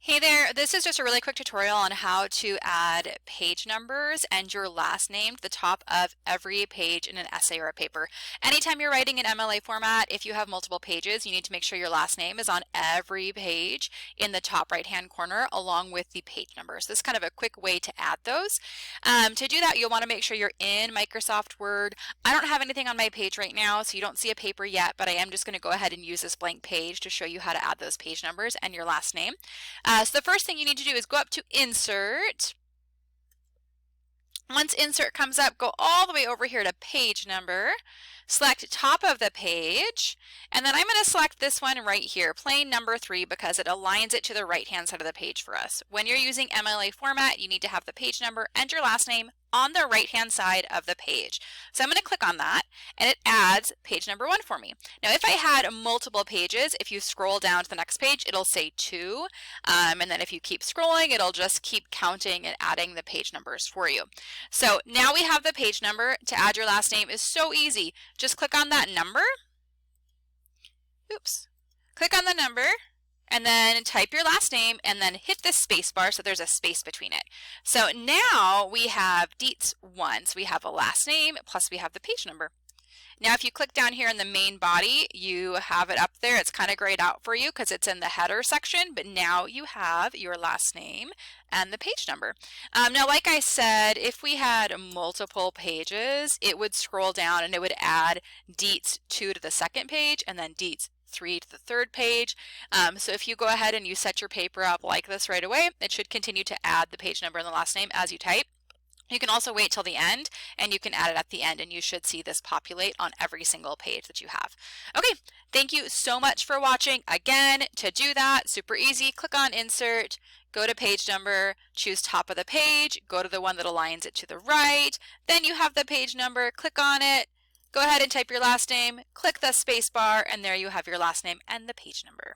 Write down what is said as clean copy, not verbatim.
Hey there, this is just a really quick tutorial on how to add page numbers and your last name to the top of every page in an essay or a paper. Anytime you're writing in MLA format, if you have multiple pages, you need to make sure your last name is on every page in the top right-hand corner along with the page numbers. This is kind of a quick way to add those. To do that, you'll want to make sure you're in Microsoft Word. I don't have anything on my page right now, so you don't see a paper yet, but I am just going to go ahead and use this blank page to show you how to add those page numbers and your last name. So the first thing you need to do is go up to Insert. Once Insert comes up, go all the way over here to Page Number, select top of the page, and then I'm going to select this one right here, plain number 3, because it aligns it to the right-hand side of the page for us. When you're using MLA format, you need to have the page number and your last name on the right-hand side of the page. So I'm going to click on that, and it adds page number 1 for me. Now, if I had multiple pages, if you scroll down to the next page, it'll say 2, and then if you keep scrolling, it'll just keep counting and adding the page numbers for you. So now we have the page number. To add your last name is so easy. Just click on that number. Oops. Click on the number and then type your last name and then hit the space bar so there's a space between it. So now we have Dietz 1. So we have a last name plus we have the page number. Now if you click down here in the main body, you have it up there. It's kind of grayed out for you because it's in the header section, but now you have your last name and the page number. Now like I said, if we had multiple pages, it would scroll down and it would add Dietz 2 to the second page and then Dietz 3 to the third page. So if you go ahead and you set your paper up like this right away, it should continue to add the page number and the last name as you type. You can also wait till the end and you can add it at the end and you should see this populate on every single page that you have. Okay, thank you so much for watching. Again, to do that, super easy, click on Insert, go to Page Number, choose top of the page, go to the one that aligns it to the right, then you have the page number, click on it, go ahead and type your last name, click the space bar, and there you have your last name and the page number.